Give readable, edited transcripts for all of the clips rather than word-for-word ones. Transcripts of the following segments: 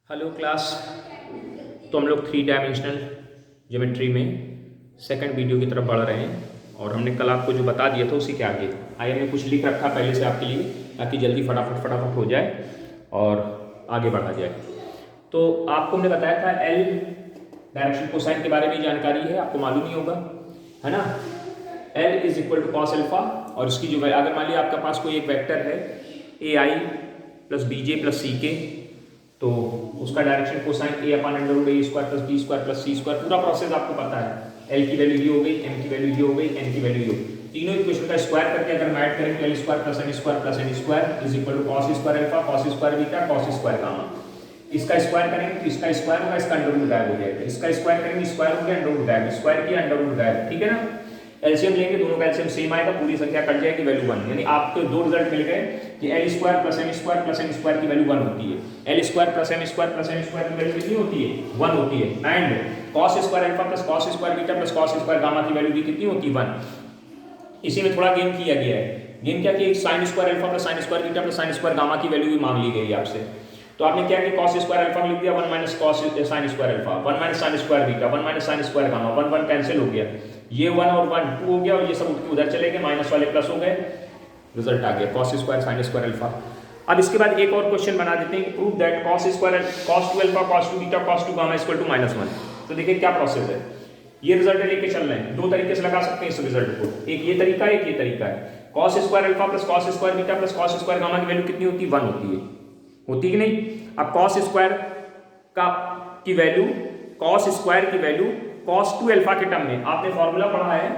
Hello class. तो हम लोग 3 डायमेंशनल ज्योमेट्री में सेकंड वीडियो की तरफ बढ़ रहे हैं और हमने कल आपको जो बता दिया था उसी के आगे आगे हमने कुछ लिख रखा पहले से आपके लिए ताकि जल्दी फटाफट हो जाए और आगे बढ़ा जाए। तो आपको हमने बताया था एल डायरेक्शन कोसाइन के बारे में जानकारी है, आपको मालूम ही होगा, है ना। L is equal to cos alpha और इसकी जो अगर मान लिया आपके पास कोई एक वेक्टर है A I plus B J plus C K, तो उसका direction cosine A upon under root A square plus B square plus C square, पूरा प्रोसेस आपको पता है। एल की वैल्यू ये हो गई, एम की वैल्यू ये हो गई, एन की वैल्यू ये हो गई। तीनों इक्वेशन का स्क्वायर करके अगर ऐड करें तो L square plus N square is equal to cos square alpha cos square beta cos square gamma. इसका स्क्वायर करेंगे तो इसका स्क्वायर होगा, इसका अंडर रूट गायब हो जाएगा, इसका स्क्वायर करेंगे स्क्वायर हो गया, अंडर रूट गायब, स्क्वायर किया अंडर रूट गायब, ठीक है ना। एलसीएम लेंगे, दोनों का एलसीएम सेम आएगा, पूरी संख्या कट जाएगी, वैल्यू 1। यानी आपको दो रिजल्ट मिल गए कि L square plus M square की वैल्यू 1 होती है। L square plus M square की वैल्यू कितनी होती है? 1 होती है। And cos square alpha plus cos square beta plus cos square gamma की वैल्यू भी कितनी होती है? 1। इसी में थोड़ा गेम किया गया है। गेम क्या कि sine square alpha plus sine square beta plus sine square gamma की वैल्यू भी मांग ली गई है आपसे। तो आपने क्या किया, कॉस स्क्वायर अल्फा लिख दिया 1 minus cos sine square alpha, 1 minus sine square beta, 1 minus sine square gamma, 1 1 cancel हो गया, ये 1 और 1 2 हो गया और ये सब उठ के उधर चले गए, माइनस वाले प्लस हो गए, रिजल्ट आ गया cos square sine square alpha. अब इसके बाद एक और क्वेश्चन बना देते हैं कि prove that cos square cos 2 alpha cos 2 beta cos 2 gamma equal to -1। तो देखिए क्या प्रोसेस है, ये रिजल्ट लेके चल रहे हैं। दो तरीके से लगा सकते हैं इस रिजल्ट को, एक ये तरीका है, एक ये तरीका है। Cos square alpha plus cos square beta plus cos square gamma की वैल्यू कितनी होती है? 1 होती है, होती कि नहीं। अब कॉस स्क्वायर की वैल्यू कॉस 2 अल्फा के टर्म में आपने फॉर्मूला पढ़ा है,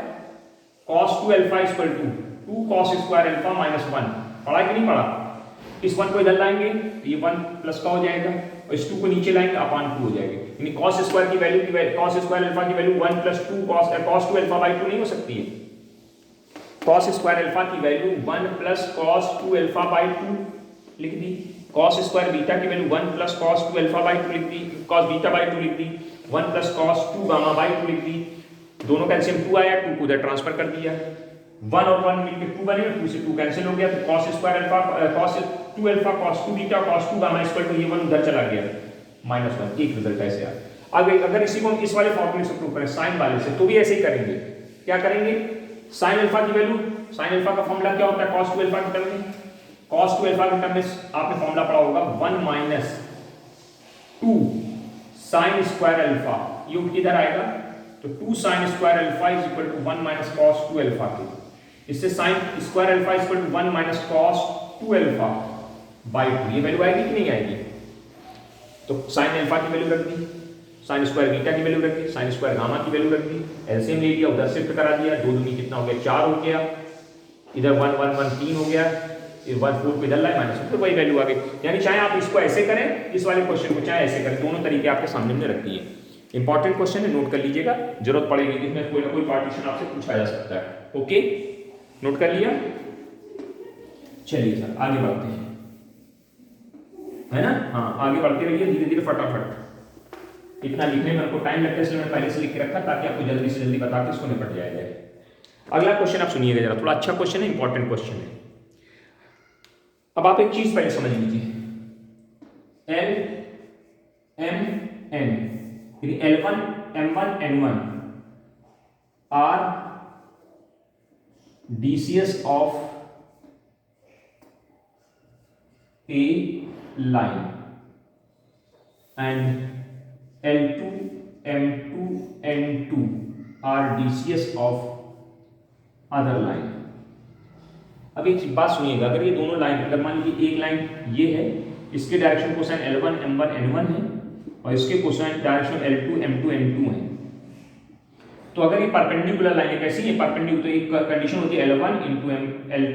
cos 2 alpha equal to 2 cos square alpha minus 1, पढ़ा कि नहीं पढ़ा। इस 1 को इधर लाएंगे तो ये 1 प्लस का हो जाएगा और इस 2 को नीचे लाएंगे अपान 2 हो जाएगा। यानी कॉस स्क्वायर की वैल्यू कॉस स्क्वायर अल्फा की value 1 plus 2 cos 2 alpha by 2 नहीं हो सकती है। कॉस स्क्वायर अल्फा की value 1 plus cos 2 alpha by 2 लिख दी, कॉस स्क्वायर बीटा की value 1 plus cos 2 alpha by 2 लिख दी, कॉस बीटा बाई 2 लिख दी, 1 प्लस कॉस 2 गामा बाई 2 लिख दी। दोनों का एलसीएम 2 आया, 2 को उधर ट्रांसफर कर दिया, 1 और 1 मिलकर 2 बने, 2 से 2 कैंसिल हो गया, तो cos square alpha cos 2 alpha cos 2 beta cos 2 gamma equal to ये 1 उधर चला गया, -1। एक रिजल्ट ऐसे आया। अगर इसी को हम इस वाले फॉर्मूले से प्रूव करें साइन वाले से, तो भी ऐसे ही करेंगे। क्या करेंगे, साइन अल्फा की वैल्यू, साइन अल्फा का फॉर्मूला क्या होता है कॉस 2 अल्फा के टर्म में, cos 2 अल्फा के टर्म में आपने फॉर्मूला पढ़ा होगा 1 माइनस 2 sin स्क्वायर अल्फा, ये किधर आएगा तो 2 sin square alpha is equal to 1 minus cos 2 alpha के, इससे sin square alpha is equal to 1 minus cos 2 alpha by 2, ये वैल्यू आएगी कि नहीं आएगी। तो sin अल्फा की वैल्यू रख दी, sin स्क्वायर बीटा की वैल्यू रख दी, sin स्क्वायर गामा की वैल्यू रख दी, एलसीएम ले लिया, उधर शिफ्ट करा दिया, 2 दूनी कितना हो गया 4 हो गया, इधर 1 1 1 3 हो गया, 1 4 को इधर लाए माइनस, तो वही वैल्यू आ गई। यानी चाहे आप इसको ऐसे करें, इस वाले क्वेश्चन को चाहे ऐसे करें, दोनों तरीके आपके सामने में रखी है। इंपॉर्टेंट क्वेश्चन है, नोट कर लीजिएगा, जरूरत पड़ेगी इसमें कोई ना कोई पार्टीशन आपसे पूछा जा सकता है। ओके, नोट कर लिया। चलिए सर आगे बढ़ते हैं, है ना। हाँ आगे बढ़ते रहिए धीरे धीरे फटाफट। इतना लिखने में आपको टाइम लगता है, इसलिए मैंने पहले से लिख के रखा ताकि आपको जल्दी से जल्दी बता के इसको निपट जाया जाए। अगला क्वेश्चन आप सुनिएगा जरा, थोड़ा अच्छा क्वेश्चन है, इंपॉर्टेंट क्वेश्चन है। अब आप एक चीज पहले समझ लीजिए, L M N L1 M1 N1 are DCS of a line and L2 M2 N2 are DCS of other line। अब एक बात सुनिएगा, अगर ये दोनों लाइन, अगर मान लीजिए एक लाइन ये है, इसके direction cosine L1 M1 N1 है और इसके cosine direction L2 M2 N2 है, तो अगर ये परपेंडिकुलर लाइनें कैसी है, परपेंडिकुलर, तो एक कंडीशन होती है L1 × ML,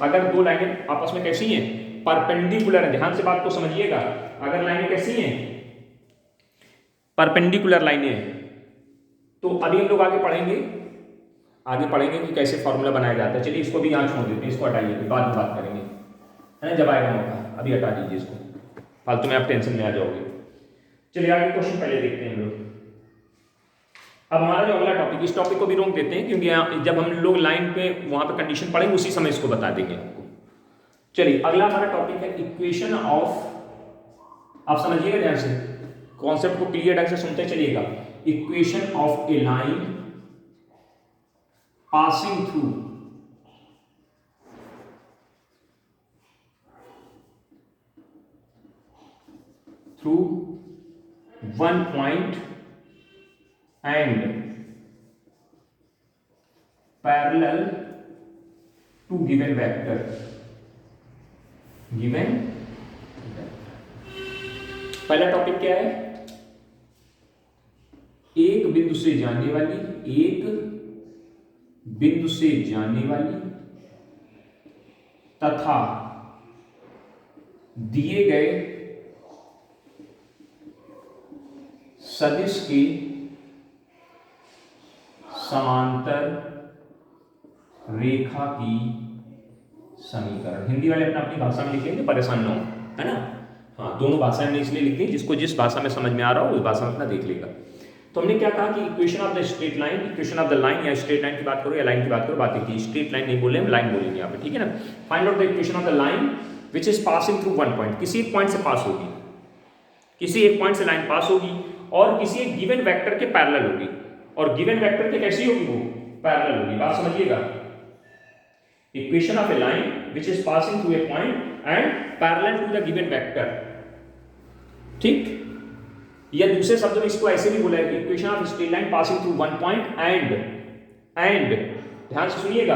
अगर दो लाइनें आपस में कैसी हैं, परपेंडिकुलर है, ध्यान से बात को समझिएगा, अगर लाइनें कैसी हैं, परपेंडिकुलर लाइनें हैं, तो अभी हम लोग आगे पढ़ेंगे कि कैसे फॉर्मूला बनाया जाता है। चलिए इसको भी यहाँ छोड़ देते हैं, इसको हटाइए, बाद में बात करेंगे, है ना, जब आएगा मौका। अभी हटा दीजिए इसको, फालतू में आप टेंशन में आ जाओगे। चलिए आगे क्वेश्चन पहले देखते हैं हम लोग। अब हमारा जो अगला टॉपिक, इस टॉपिक को भी रोक देते हैं क्योंकि जब हम लोग लाइन पे वहां पे कंडीशन पढ़ेंगे उसी समय इसको बता देंगे आपको। चलिए अगला हमारा टॉपिक है इक्वेशन ऑफ आप समझिएगा ध्यान से, कॉन्सेप्ट को क्लियर ढंग से सुनते चलिएगा। Equation of a line passing through one point and parallel to given vector, given. पहला टॉपिक क्या है? एक बिंदु से जाने वाली तथा दिए गए सदिश के समांतर रेखा की समीकरण। हिंदी वाले अपना अपनी भाषा में लिखेंगे, परेशान न हो, है ना। हाँ, दोनों भाषाएं में इसलिए लिख दी, जिसको जिस भाषा में समझ में आ रहा हो उस भाषा में अपना देख लेगा। तो हमने क्या कहा कि equation of the straight line, equation of the line या स्ट्रेट लाइन की बात करो या लाइन की बात करो, बात की स्ट्रेट लाइन नहीं बोले, हम लाइन बोलेंगे यहाँ पे, ठीक है ना। Find out the equation of the line which is passing through one point, किसी एक पॉइंट से पास होगी, किसी एक पॉइंट से लाइन पास होगी और किसी एक गिवन वेक्टर के पैरेलल होगी, और गिवन वेक्टर के कैसी होगी? वो पैरेलल होगी। बात समझिएगा, equation of a line which is passing through a point and parallel to the given vector, ठीक। या दूसरे शब्दों में इसको ऐसे भी बोला है, equation of straight line passing through one point and ध्यान से सुनिएगा,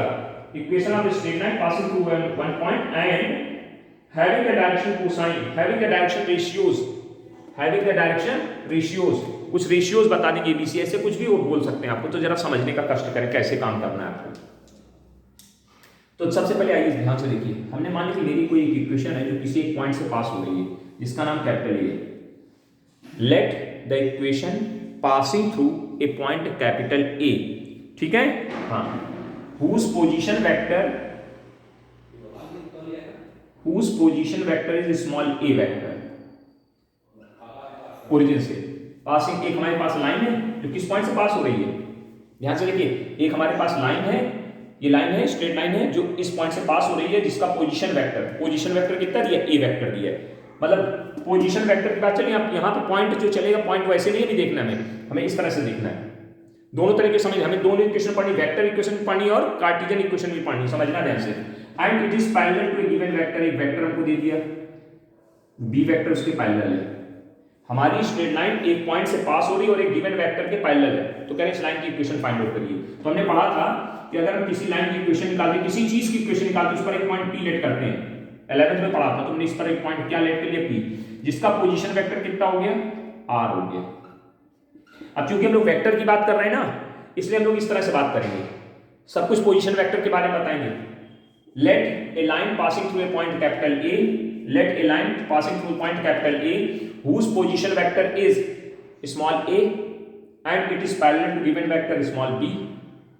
equation of straight line passing through one point and having the direction cosine, having the direction ratios, कुछ रेशियोज बता देंगे बीसी, ऐसे कुछ भी वो बोल सकते हैं आपको, तो जरा समझने का कष्ट करें कैसे काम करना है आपको। तो सबसे पहले आइए ध्यान से देखिए, हमने मान ली कि मेरी कोई एक इक्वेशन है जो किसी एक पॉइंट से पास हो रही है, जिसका नाम कैपिटल ए है। Let the equation passing through a point capital ए, ठीक है, हाँ, whose position vector is small a vector, origin से पासिंग, एक हमारे पास लाइन है जो किस पॉइंट से पास हो रही है, ध्यान से देखिए, एक हमारे पास लाइन है, ये लाइन है, स्ट्रेट लाइन है जो इस पॉइंट से पास हो रही है, जिसका पोजीशन वेक्टर कितना दिया? ए वेक्टर दिया है। मतलब पोजीशन वेक्टर की बात चलिए, आप यहाँ पे पॉइंट जो चलेगा, पॉइंट वैसे नहीं देखना हमें इस तरह से देखना है। दोनों तरीके समझ, हमें दोनों इक्वेशन पढ़नी, वेक्टर इक्वेशन भी पढ़नी और कार्टेशियन इक्वेशन भी पढ़नी, समझना ध्यान से। And it is parallel to a given vector, एक वेक्टर हमको दे दिया, बी वेक्टर उसके पैरेलल है। हमारी स्ट्रेट लाइन एक पॉइंट से पास हो रही है और एक गिवन वेक्टर के पैरेलल है, तो कह रहे इस लाइन की इक्वेशन फाइंड आउट करिए। तो हमने पढ़ा था कि अगर हम किसी लाइन की इक्वेशन निकालते, किसी चीज की इक्वेशन निकालते, उस पर एक पॉइंट पी लेट करते हैं, 11th में पढ़ा था, तुमने इस पर एक पॉइंट क्या लेट कर लिया? पी, जिसका पोजीशन वेक्टर कितना हो गया? आर हो गया। अब चूंकि हम लोग वेक्टर की बात कर रहे हैं ना, इसलिए हम लोग इस तरह से बात करेंगे, सब कुछ पोजीशन वेक्टर के बारे में बताएंगे। Let a line passing through a point capital A, let a line passing through point capital A whose position vector is small a and it is parallel to given vector small b,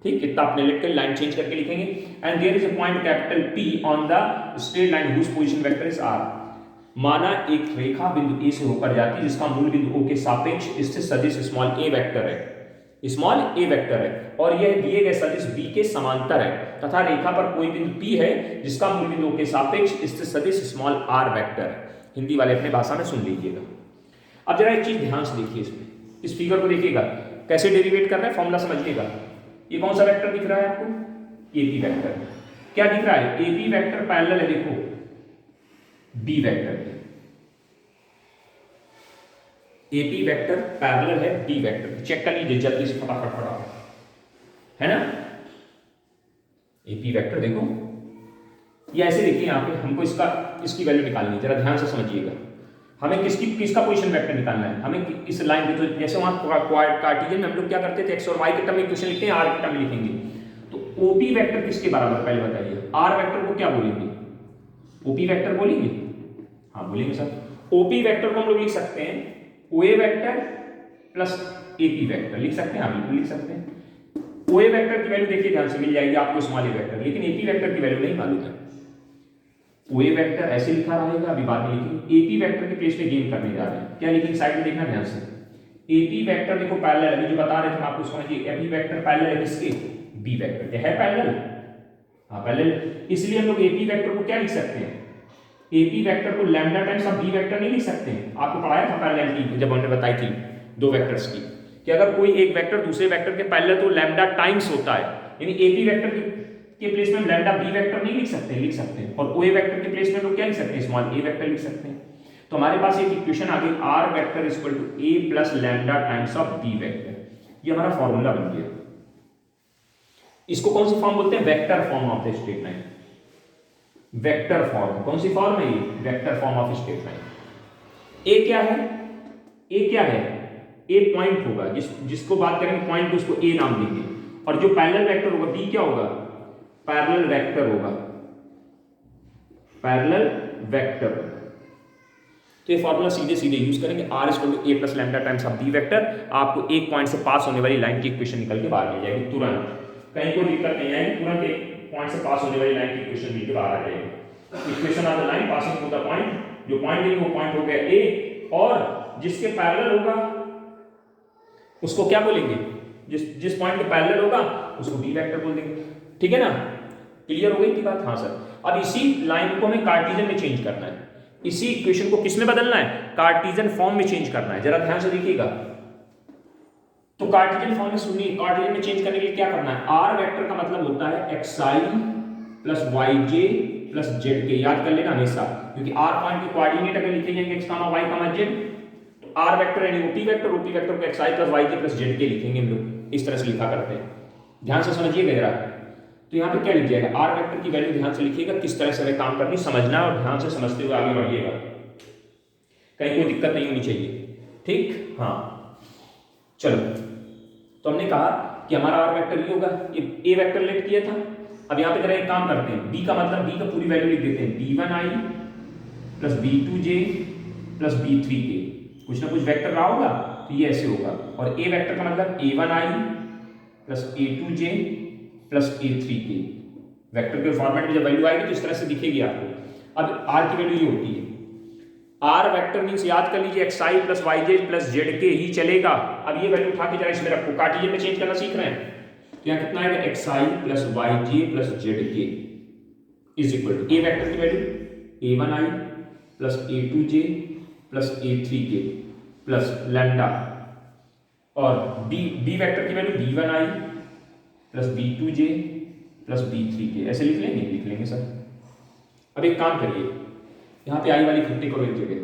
ठीक, इतना अपने लिख कर line change करके लिखेंगे। and there is a point capital P on the straight line whose position vector is r, माना एक रेखा बिंदु A से होकर जाती है जिसका मूल बिंदु O के सापेक्ष इससे सदिश स्मॉल a वेक्टर है, स्मॉल a वेक्टर है, और यह दिए गए सदिश b के समांतर है, तथा रेखा पर कोई बिंदु P है जिसका मूल बिंदु के सापेक्ष इससे सदिश स्मॉल r वेक्टर है। हिंदी वाले अपने भाषा में सुन लीजिएगा। अब जरा एक चीज ध्यान से देखिए, इसमें इस फिगर को देखिएगा कैसे डेरिवेट कर रहे हैं, फॉर्मूला समझिएगा। ये कौन सा वेक्टर दिख रहा है आपको? AP vector. क्या दिख रहा है? AP वेक्टर पैरेलल है, देखो B vector, AP vector parallel है B वेक्टर, चेक कर लीजिए जल्दी से फटाफट, है ना। AP वेक्टर देखो, ये ऐसे देखिए, यहाँ पे हमको इसकी वैल्यू निकालनी है, जरा ध्यान से समझिएगा। हमें किसका पोजीशन वेक्टर निकालना है? हमें इस लाइन पे, तो जैसे वहां कार्टेशियन में हम लोग क्या करते थे, एक्स और वाई के टर्म में इक्वेशन लिखते हैं, आर के टर्म में लिखेंगे। तो OP वेक्टर किसके बराबर, पहले बताइए। आर वेक्टर को क्या बोलेंगे? OP वेक्टर बोलेंगे? हाँ बोलेंगे सर। OP वेक्टर को हम लोग लिख सकते हैं OA vector plus AP vector, लिख सकते हैं, हाँ बिल्कुल लिख सकते हैं। OA वेक्टर की वैल्यू देखिए ध्यान से, मिल जाएगी आपको स्मॉल a वेक्टर, लेकिन AP वेक्टर की वैल्यू नहीं मालूम है। OA वेक्टर ऐसे लिखा रहेगा, अभी बाद में लिखेंगे। AP वेक्टर के प्लेस पे गेन करने जा रहे हैं, क्या लिखेंगे साइड में देखना ध्यान से। AP वेक्टर देखो पैरेलल है, जो बता रहे थे आपको, समझिए AP वेक्टर पैरेलल है किसके? B वेक्टर के। है पैरेलल? हाँ पैरेलल, इसलिए हम लोग AP वेक्टर को क्या लिख सकते हैं? एपी वेक्टर को लैम्डा टाइम्स आप बी वेक्टर नहीं लिख सकते हैं। आपको पढ़ाया था पैरेललिटी जब हमने बताई थी दो वेक्टर्स की, कि अगर कोई एक वेक्टर दूसरे वेक्टर के पैरेलल तो लैम्डा टाइम्स होता है, यानी एपी वेक्टर के प्लेस में हम लैम्डा बी वेक्टर नहीं लिख सकते, लिख सकते हैं, और ओए वेक्टर के प्लेस में लोग क्या लिख सकते हैं, स्मॉल ए वेक्टर लिख सकते हैं। तो हमारे पास एक इक्वेशन आ गई R vector is equal to A plus lambda times of B vector, ये हमारा फॉर्मूला बन गया। इसको कौन सी फॉर्म बोलते हैं, vector form of the straight line. Vector form, कौन सी फॉर्म है ये, vector form of straight line. A क्या है, ए क्या है, ए पॉइंट होगा, जिसको बात करेंगे पॉइंट, उसको ए नाम देंगे, और जो पैरेलल वेक्टर होगा बी क्या होगा, पैरेलल वेक्टर होगा, पैरेलल वेक्टर। तो ये फॉर्मूला सीधे सीधे यूज करेंगे, R is equal to A plus lambda times of B vector. आपको एक पॉइंट से पास होने वाली लाइन की इक्वेशन निकल के बाहर मिल जाएगी तुरंत, कहीं कोई दिक्कत नहीं आएगी, तुरंत एक पॉइंट से पास होने वाली लाइन की इक्वेशन मिल के बाहर आ जाएगी। Equation of the line passing through the point, जो पॉइंट है वो पॉइंट हो गया ए, और जिसके पैरेलल होगा उसको क्या बोलेंगे, जिस पॉइंट के पैरेलल होगा उसको बी वेक्टर बोल देंगे। ठीक है ना, क्लियर हो गई थी बात। हाँ सर, अब इसी लाइन को हमें कार्टेशियन में चेंज करना है, इसी इक्वेशन को किस में बदलना है, कार्टेशियन फॉर्म में चेंज करना है। जरा ध्यान से देखिएगा, तो कार्टेशियन फॉर्म में सुनिए, कार्टेशियन में चेंज करने के लिए क्या करना है, आर वेक्टर का मतलब होता है xi plus yj plus zk, याद कर लेना हमेशा, क्योंकि आर पॉइंट के कोऑर्डिनेट अगर लिखे जाएंगे x, y, z, तो आर वेक्टर यानी ओपी वेक्टर, ओपी वेक्टर को xi plus yj plus zk लिखेंगे हम लोग, इस तरह से लिखा करते हैं। ध्यान से समझिएगा जरा, तो यहाँ पे क्या लिख जाएगा, आर वेक्टर की वैल्यू ध्यान से लिखिएगा, किस तरह से हमें काम करनी समझना है, और ध्यान से समझते हुए आगे बढ़िएगा, कहीं कोई दिक्कत नहीं होनी चाहिए। ठीक, हाँ चलो, तो हमने कहा कि हमारा आर वेक्टर ये होगा, ये ए वेक्टर लेट किया था। अब यहाँ पे जरा एक काम करते हैं, बी का मतलब बी का पूरी वैल्यू लिख देते हैं, b1i plus b2j plus b3k, कुछ ना कुछ वेक्टर रहा होगा तो ये ऐसे होगा, और ए वेक्टर का मतलब a1i plus a2j plus a3k, vector के फॉर्मेट में जब वैल्यू आएगी तो इस तरह से दिखेगी आपको। अब आर की वैल्यू ये होती है, आर वेक्टर मींस याद कर लीजिए xi plus yj plus zk ही चलेगा। अब ये वैल्यू उठा के जरा इसमें रखो, कार्टेशियन में चेंज करना सीख रहे हैं, तो यहाँ कितना आएगा, xi plus yj plus zk is equal to A vector की value a1i plus a2j plus a3k plus lambda, और बी वेक्टर की value b1i plus b2j plus b3k, ऐसे लिख लेंगे, लिख लेंगे सर। अब एक काम करिए, यहाँ पे आई वाली फिफ्टी करो एक जगह,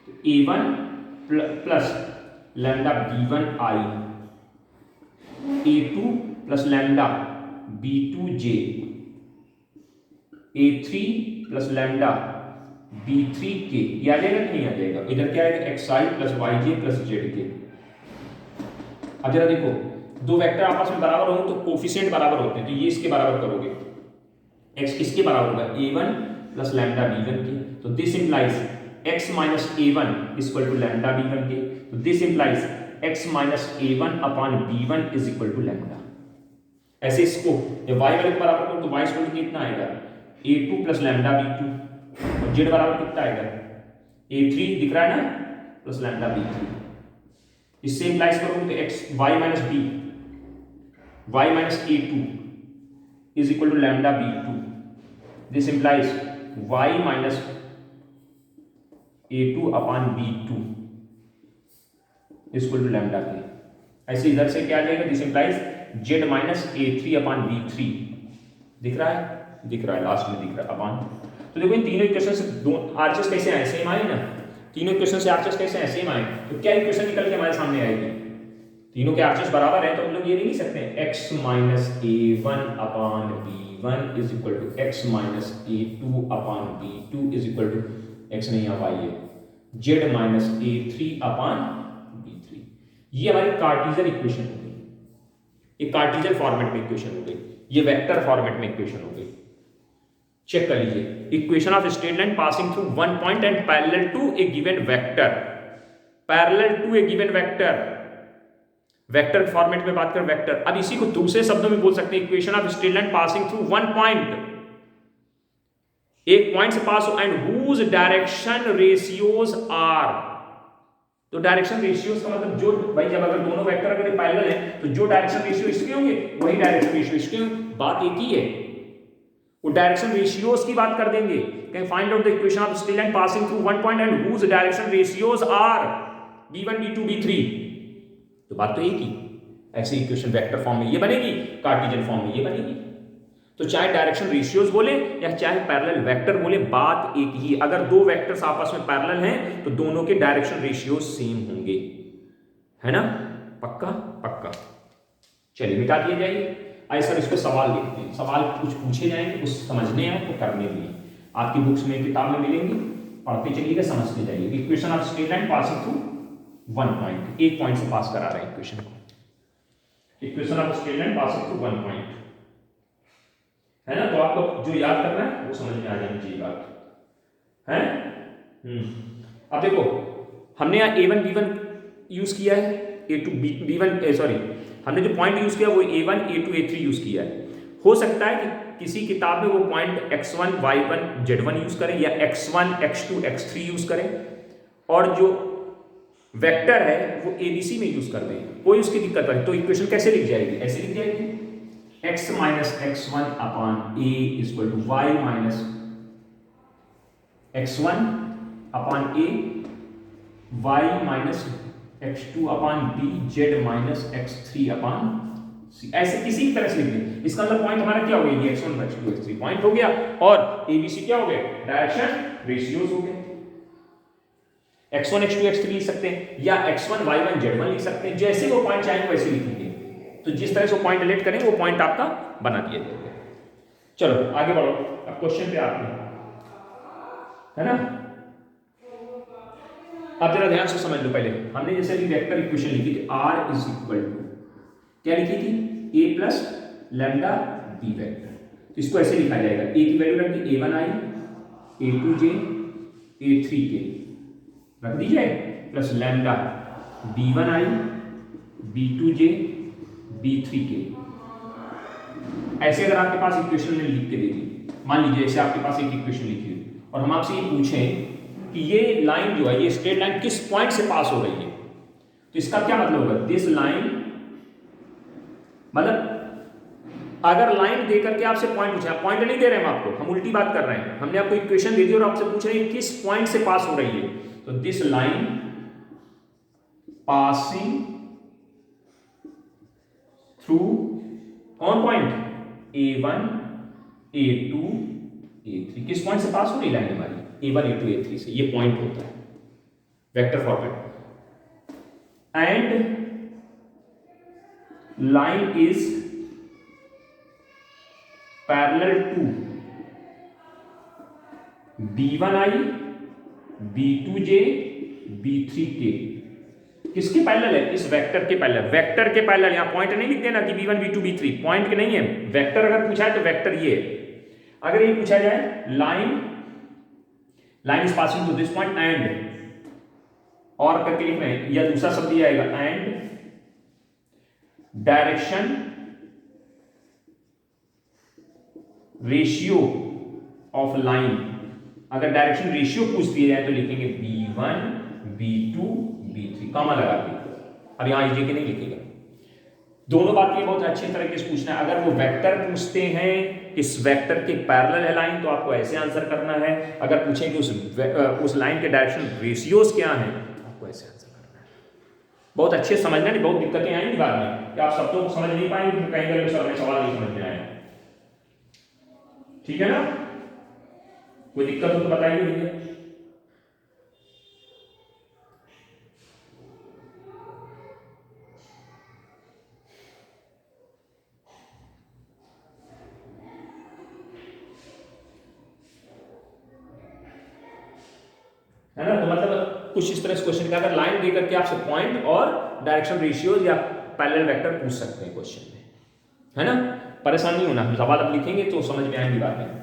तो a1 plus lambda b1i, a2 plus lambda b2j, a3 plus lambda b3k, ये आ जाएगा कि नहीं आ जाएगा, इधर क्या आएगा xi plus yj plus zk। अब जरा देखो, दो वेक्टर आपस में बराबर हो तो कोफिशिएंट बराबर होते हैं, तो ये इसके बराबर करोगे, x किसके बराबर होगा, a1 प्लस लैम्डा b1 के, तो this implies x minus a1 is equal to lambda b1 के, तो this implies x minus a1 upon b1 is equal to lambda. ऐसे इसको जब y वाले को बराबर करो तो y इक्वल टू कितना आएगा, a2 प्लस लैम्डा b2, और z बराबर कितना आएगा, a3 दिख रहा है ना, प्लस लैम्डा b3। इससे इंप्लाइज करोगे तो x y minus b, y minus a2 is equal to lambda b2, this implies y minus a2 upon b2 is equal to lambda के। ऐसे इधर से क्या आ जाएगा, this implies z minus a3 upon b3, दिख रहा है, दिख रहा है, लास्ट में दिख रहा है अपॉन। तो देखो इन तीनों इक्वेशन से दो आरएचएस कैसे आए, सेम आए ना, तीनों इक्वेशन से आरएचएस कैसे आए, सेम आए, तो क्या इक्वेशन निकल के हमारे सामने आएगी, तीनों के आरएचएस बराबर है, तो हम लोग ये नहीं लिख सकते x minus a1 upon b1 is equal to x minus a2 upon b2 is equal to x नहीं आ पाई है z minus a3 upon b3। ये हमारी कार्टेशियन इक्वेशन हो गई, ये कार्टेशियन फॉर्मेट में इक्वेशन हो गई, ये वेक्टर फॉर्मेट में इक्वेशन हो गई। चेक कर लीजिए, equation of straight line passing through one point and parallel to a given vector, parallel to a given vector, vector format में बात कर वेक्टर। अब इसी को दूसरे शब्दों में बोल सकते हैं, equation of straight line passing through one point, एक पॉइंट से पास हो, and whose direction ratios are. तो डायरेक्शन रेशियोज का मतलब जो भाई, जब अगर दोनों वेक्टर अगर पैरेलल है तो जो डायरेक्शन रेशियो इसके होंगे वही डायरेक्शन रेशियो इसके होंगे, बात एक ही है। वो डायरेक्शन रेशियोज की बात कर देंगे, कहीं find out the equation of straight line passing through one point and whose direction ratios are b1 b2 b3, तो बात तो एक ही। ऐसे इक्वेशन वेक्टर फॉर्म में ये बनेगी, कार्टेशियन फॉर्म में ये बनेगी। तो चाहे डायरेक्शन रेशियोज बोले या चाहे पैरेलल वेक्टर बोले, बात एक ही। अगर दो वेक्टर्स आपस में पैरेलल हैं तो दोनों के डायरेक्शन रेशियोज सेम होंगे, है ना? पक्का पक्का। चलिए मिटा दिए जाइए। आइए सर इस पर सवाल लिखते हैं। सवाल कुछ पूछे जाएंगे, कुछ समझने हैं तो करने भी हैं। आपकी बुक्स में किताब में मिलेंगी, पढ़ते चलिएगा, समझते जाइए। Equation of straight line passing through one point, एक पॉइंट से पास करा रहे हैं इक्वेशन को। Equation of straight line passing through one point, है ना? तो आपको जो याद करना है वो समझ में आ जानी चाहिए बात, है? अब देखो, हमने यहाँ a1 b1 यूज किया है, a2 b1 सॉरी, हमने जो पॉइंट यूज किया वो a1 a2 a3 यूज किया है। हो सकता है कि किसी किताब में वो point x1 y1 z1 use करें या x1 x2 x3 यूज करें, और जो वेक्टर है वो abc में यूज कर दें, कोई उसकी दिक्कत नहीं। तो इक्वेशन कैसे लिख जाएगी? ऐसे लिख जाएगी, x minus x1 upon a equal to y minus x1 upon a, y minus x2 upon b, z minus x3 upon c। ऐसे किसी भी तरह से लिख दें। इसका मतलब पॉइंट हमारा क्या हो गया? ये x1 x2 x3 पॉइंट हो गया, और abc क्या हो गए? डायरेक्शन रेशियोज हो गए। x1 x2 x3 लिख सकते हैं या x1 y1 z1 लिख सकते हैं, जैसे वो पॉइंट चाहेंगे वैसे लिखेंगे। तो जिस तरह से वो पॉइंट रिलेट करेंगे वो पॉइंट आपका बना दिया जाएगा। चलो आगे बढ़ो, अब क्वेश्चन पे आते हैं, है ना? अब जरा ध्यान से समझ लो। पहले हमने जैसे अभी वेक्टर इक्वेशन लिखी थी, r इज इक्वल टू क्या लिखी थी? a plus lambda b vector. तो इसको ऐसे लिखा जाएगा, a की वैल्यू रख दी a1i, a2j, a3k रख दी जाए, plus lambda b1i, b2j, b3k। ऐसे अगर आपके पास इक्वेशन में लिख के दे दी, मान लीजिए ऐसे आपके पास एक इक्वेशन लिखी हुई और हम आपसे ये पूछें कि ये लाइन जो है, ये स्ट्रेट लाइन किस पॉइंट से पास हो रही है, तो इसका क्या मतलब होगा? दिस लाइन, मतलब अगर लाइन दे करके आपसे पॉइंट पूछा, पॉइंट नहीं दे रहे हैं हम आपको, हम उल्टी बात कर रहे हैं। हमने आपको इक्वेशन दे दी और आपसे पूछ रहे हैं किस पॉइंट से पास हो रही है, तो दिस लाइन पासिंग थ्रू कौन पॉइंट? a1 a2 a3। किस पॉइंट से पास हो रही लाइन हमारी? a1 a2 a3 से। ये पॉइंट होता है vector format. And line is parallel to b1i, b2j, b3k। किसके पैरेलल है? इस वेक्टर के पैरेलल। वेक्टर के पैरेलल, यहां पॉइंट नहीं लिख देना कि b1 b2 b3, पॉइंट के नहीं है। वेक्टर अगर पूछा है तो वेक्टर ये है। अगर ये पूछा जाए line is passing to this point and, और करके लिखना है, या दूसरा शब्द ये आएगा, and direction ratio of line. अगर डायरेक्शन रेशियो पूछ दिया जाए तो लिखेंगे b1 b2 b3, कॉमा लगा के। अब यहां के नहीं लिखेगा। दोनों बातें बहुत अच्छे तरीके से पूछना है। अगर वो वेक्टर पूछते हैं इस वेक्टर के पैरेलल है लाइन, तो आपको ऐसे आंसर करना है। अगर पूछें कि उस लाइन के डायरेक्शन रेशियोज क्या हैं, आपको ऐसे आंसर करना है। बहुत अच्छे समझना, नहीं बहुत दिक्कतें आएंगी बाद में कि आप शब्दों को समझ नहीं पाएंगे, कहीं सर में सवाल नहीं समझ में आया। ठीक है ना? कोई दिक्कत हो तो बताइए भैया। है ना? तो मतलब कुछ इस तरह से क्वेश्चन का, अगर लाइन दे करके आपसे पॉइंट और डायरेक्शन रेशियोज या पैरेलल वेक्टर पूछ सकते हैं क्वेश्चन में, है ना? परेशान नहीं होना, सवाल अब लिखेंगे तो समझ में आएंगी बातें।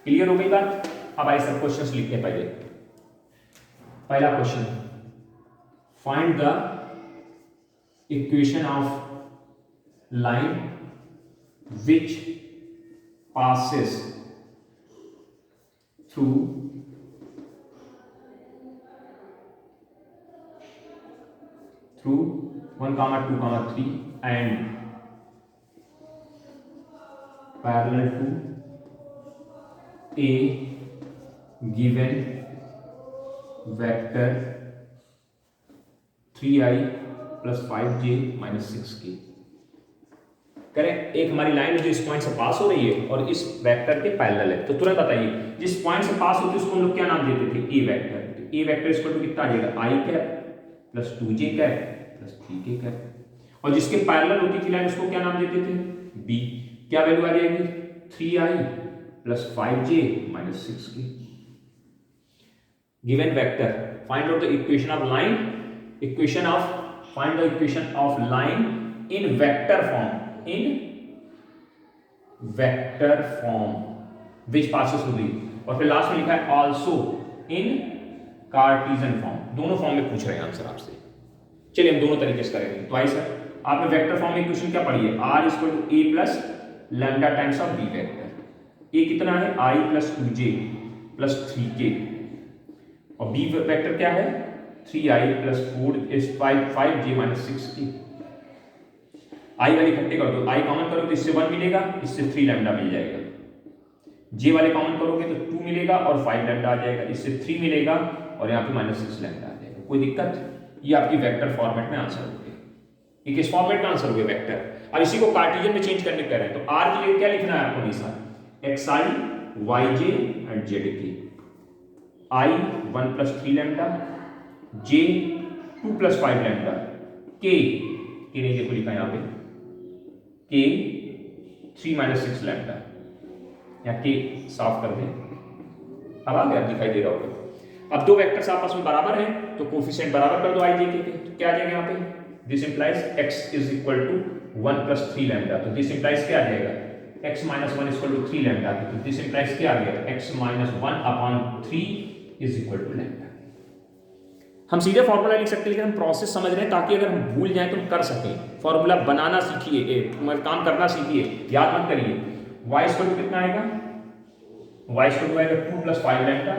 क्लियर हो गई बात? अब आइए सब क्वेश्चंस लिखते हैं। पहला question, find the equation of line which passes through through 1, 2, 3 and parallel to a given vector 3i plus 5j minus 6k। Correct. एक हमारी लाइन है जो इस पॉइंट से पास हो रही है और इस वेक्टर के पैरेलल है, तो तुरंत बताइए जिस पॉइंट से पास होती है उसको हम लोग क्या नाम देते थे? A vector. A vector equal to कितना आ जाएगा? i cap plus 2j cap plus 3k cap. और जिसके पैरेलल होती थी लाइन उसको क्या नाम देते थे? b। क्या वैल्यू आ जाएगी? 3i plus 5j minus 6k। Given vector find out the equation of line, find the equation of line in vector form, which passes through the. और फिर लास्ट में लिखा है आल्सो इन कार्टेशियन फॉर्म। दोनों form में पूछ रहे हैं आंसर आपसे। चलिए हम दोनों तरीके से करेंगे। तो आई सर आपने वेक्टर फॉर्म में इक्वेशन क्या पढ़ी है? r equal to a plus lambda times of b vector. a कितना है? i plus 2j plus 3k और b वेक्टर क्या है? 3i plus 5j minus 6k। i वाली इकट्ठे कर दो, i कॉमन करोगे तो इससे 1 मिलेगा, इससे 3 लैम्डा मिल जाएगा। j वाले कॉमन करोगे तो 2 मिलेगा और 5 लैम्डा आ जाएगा, इससे 3 मिलेगा और यहाँ पे माइनस 6 लैम्डा आ जाएगा। कोई दिक्कत? ये आपकी वेक्टर फॉर्मेट में आंसर हो गया। ये किस फॉर्मेट का आंसर हो गया? वेक्टर। अब इसी को कार्टेशियन में चेंज करने कह रहे हैं, तो r के लिए क्या लिखना है आपको? हमेशा xi yj and zk। i 1 plus 3 lambda, j 2 plus 5 lambda, k नहीं देखो लिखा यहाँ पे, k 3 माइनस 6 लैम्डा। यहाँ k साफ कर दें, अब आ गया, दिखाई दे रहा होगा। अब दो वेक्टर्स आपस में बराबर हैं तो कोफिशिएंट बराबर कर दो i j के, तो क्या आ जाएगा यहाँ पे? This implies x is equal to 1 plus 3 lambda. तो दिस इंप्लाइज क्या आ जाएगा? x minus 1 equal to 3 lambda. तो दिस इंप्लाइज क्या आ गया? x minus 1 upon 3 is equal to lambda. हम सीधे फॉर्मूला लिख सकते हैं, लेकिन हम प्रोसेस समझ रहे हैं ताकि अगर हम भूल जाएं तो हम कर सकें। फॉर्मूला बनाना सीखिए, काम करना सीखिए, याद मत करिए। y इक्वल टू कितना आएगा? y इक्वल टू आएगा 2 प्लस 5 लैम्डा।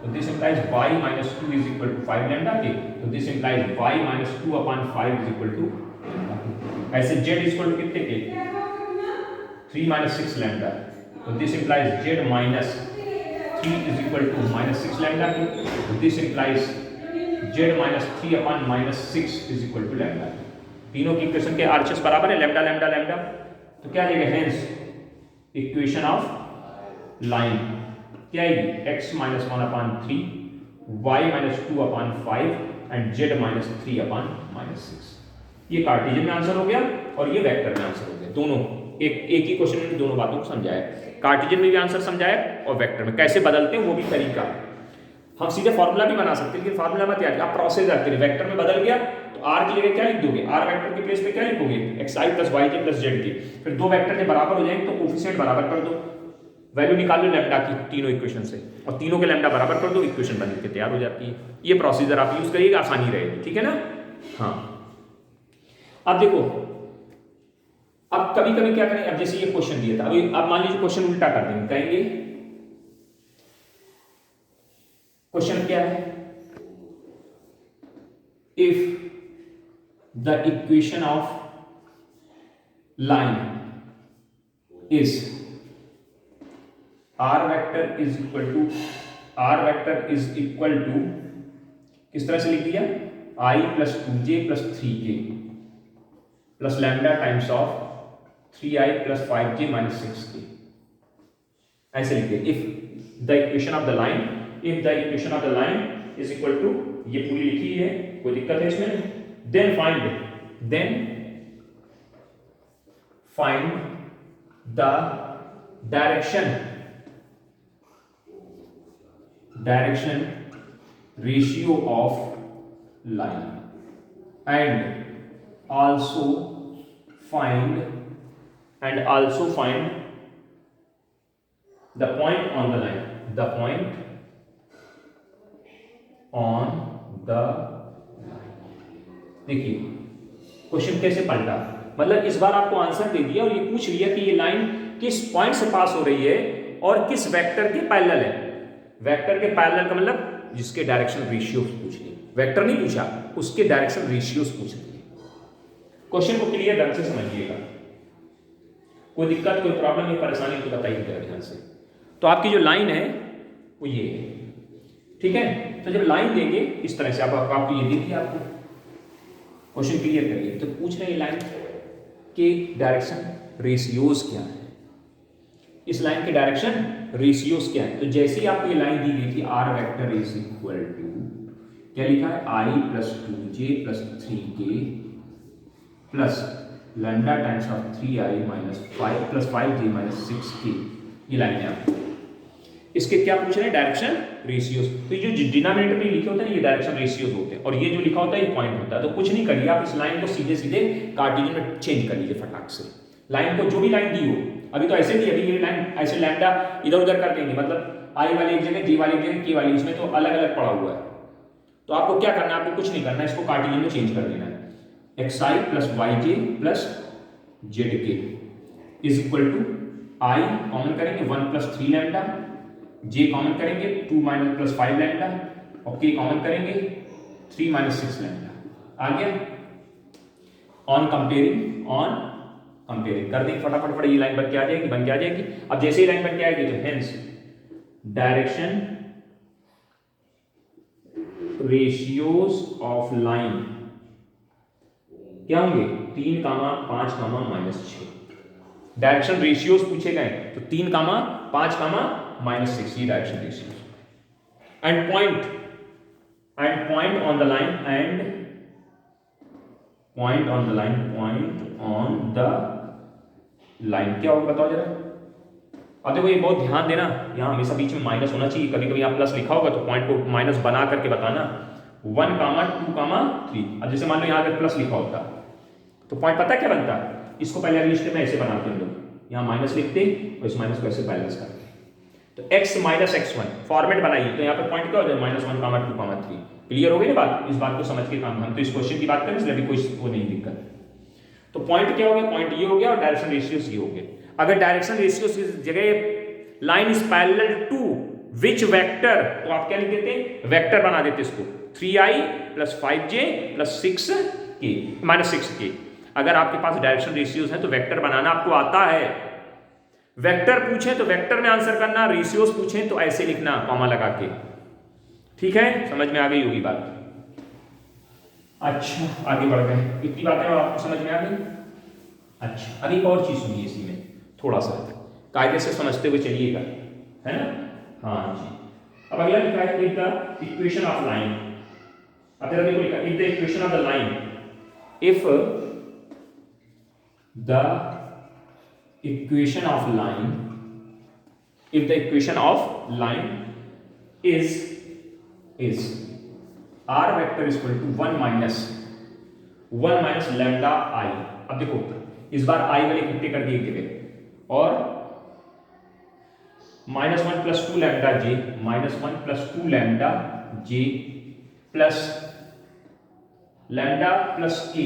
तो this implies y minus 2 is equal to 5 lambda के। तो this implies y minus 2 upon 5 is equal to. ऐसे z इक्वल टू कितने के? 3 माइनस 6 लैम्डा। तो this implies z minus 3 is equal to minus 6 lambda के। तो this implies z minus 3 upon minus 6 is equal to lambda. तीनों की equation के RHS बराबर है, लैम्डा लैम्डा लैम्डा। तो क्या आ जाएगा? हेंस इक्वेशन ऑफ लाइन क्या आएगी? x minus 1 upon 3, y minus 2 upon 5 and z minus 3 upon minus 6। ये कार्टेशियन में आंसर हो गया और ये वेक्टर में आंसर हो गया। दोनों एक ही क्वेश्चन में दोनों बातों को समझाया, कार्टेशियन में भी आंसर समझाया और वेक्टर में कैसे बदलते हैं वो भी तरीका। हम सीधे फॉर्मूला भी बना सकते हैं, लेकिन फॉर्मूला मत याद, आप प्रोसेस याद करिए। वेक्टर में बदल गया तो r की जगह क्या लिख दोगे? r वेक्टर के प्लेस पे क्या लिखोगे? xi plus yj plus zk। फिर दो वेक्टर जब बराबर हो जाएंगे तो कोफिशिएंट बराबर कर दो, वैल्यू निकाल लो लैम्डा की तीनों इक्वेशन से और तीनों के लैम्डा बराबर कर दो, इक्वेशन बन के तैयार हो जाती है। ये प्रोसीजर आप यूज करिएगा, आसानी रहेगी। ठीक है ना? हाँ। अब देखो, अब कभी कभी क्या करें, अब जैसे ये क्वेश्चन दिया था, अभी अब मान लीजिए क्वेश्चन उल्टा कर देंगे, कहेंगे क्वेश्चन क्या है? If the equation of line is r vector is equal to किस तरह से लिख दिया? i plus 2j plus 3k plus lambda times of 3i plus 5j minus 6k। ऐसे लिखिए if the equation of the line is equal to, ये पूरी लिखी है, कोई दिक्कत है इसमें? Then find the direction ratio of line and also find the point on the line, देखिए क्वेश्चन कैसे पलटा, मतलब इस बार आपको आंसर दे दिया और ये पूछ लिया कि ये लाइन किस पॉइंट से पास हो रही है और किस वेक्टर के पैरेलल है। वेक्टर के पैरेलल का मतलब जिसके डायरेक्शन रेशियो पूछ लिए, वेक्टर नहीं पूछा, उसके डायरेक्शन रेशियोज पूछ लिए। क्वेश्चन को क्लियर ढंग से समझिएगा। कोई दिक्कत, कोई प्रॉब्लम या परेशानी तो बताइए जरा ध्यान से। तो आपकी जो लाइन है वो ये है, ठीक है। तो जब लाइन देंगे इस तरह से, आपको ये दी थी, आपको क्वेश्चन क्लियर करिए। तो पूछ रहे हैं लाइन के डायरेक्शन रेशियोज क्या है, इस लाइन के डायरेक्शन रेशियोज क्या है। तो जैसे ही आपको ये लाइन दी गई थी R vector is equal to क्या लिखा है, I plus 2j plus 3k plus lambda times of 3i minus 5 plus 5j minus 6k, ये लाइन है आपको। इसके क्या पूछ रहे हैं, डायरेक्शन रेशियोज। तो ये जो डिनोमिनेटर में लिखे होते हैं ये डायरेक्शन रेशियोज होते हैं, और ये जो लिखा होता है ये पॉइंट होता है। तो कुछ नहीं करिए, आप इस लाइन को सीधे सीधे कार्टेशियन में चेंज कर लीजिए फटाक से। लाइन को जो भी लाइन दी हो, अभी तो ऐसे दी, अभी ये लाइन ऐसे लैम्डा इधर उधर कर देंगे, मतलब आई वाली एक जगह, जे वाली एक जगह, के वाली, इसमें तो अलग अलग पड़ा हुआ है। तो आपको क्या करना है, आपको कुछ नहीं करना है, इसको कार्टेशियन में चेंज कर देना है। xi plus yj plus zk is equal to i common करेंगे 1 प्लस 3 लैम्डा, j कॉमन करेंगे 2 माइनस प्लस 5 लैम्डा, और k कॉमन करेंगे 3 माइनस 6 लैम्डा। आ गया। ऑन कंपेयरिंग कर देंगे फटाफट, ये लाइन बन के आ जाएगी। अब जैसे ही लाइन बन के आएगी तो hence direction ratios of line क्या होंगे, 3, 5, -6। डायरेक्शन रेशियोज पूछे गए तो 3, 5, -6 ये direction ratios. And point on the line, क्या होगा बताओ जरा। अब देखो ये बहुत ध्यान देना, यहाँ हमेशा बीच में माइनस होना चाहिए, कभी कभी यहाँ प्लस लिखा होगा तो पॉइंट को माइनस बना करके बताना। 1, 2, 3। अब जैसे मान लो यहाँ पे प्लस लिखा होता तो पॉइंट पता क्या बनता है, इसको पहले अगली स्टेप में ऐसे बनाते हैं लोग, यहाँ माइनस लिखते और इस माइनस को ऐसे बैलेंस करते। तो x माइनस x1 फॉर्मेट बनाइए, तो यहाँ पे पॉइंट क्या हो जाए, -1, 2, 3। क्लियर हो गई ना बात, इस बात को समझ के काम, हम तो इस क्वेश्चन की बात करें इसलिए अभी कोई वो नहीं दिक्कत। तो पॉइंट क्या हो गया, पॉइंट ये हो गया, और डायरेक्शन रेशियोज ये हो गए। अगर डायरेक्शन रेशियोज की जगह line is parallel to which vector, तो आप क्या लिख देते, वेक्टर बना देते इसको, 3i plus 5j plus 6k minus 6k। अगर आपके पास डायरेक्शन रेशियोज है तो वेक्टर बनाना आपको आता है। वेक्टर पूछे तो वेक्टर में आंसर करना, रेशियोज पूछे तो ऐसे लिखना कॉमा लगा के। ठीक है, समझ में आ गई होगी बात। अच्छा आगे बढ़ गए, इतनी बातें आपको समझ में आ गई। अच्छा अब एक और चीज सुनिए, इसी में थोड़ा सा कायदे से समझते हुए चलिएगा, है ना। हाँ जी, अब अगला लिखा है if the equation of line. अब जरा देखो लिखा, if the equation of the line, if the equation of line, if the equation of line is r vector is equal to 1 minus lambda I। अब देखो इस बार I वाले इकट्ठे कर दिए थे और -1 plus 2 lambda j, -1 plus 2 lambda j plus lambda plus k,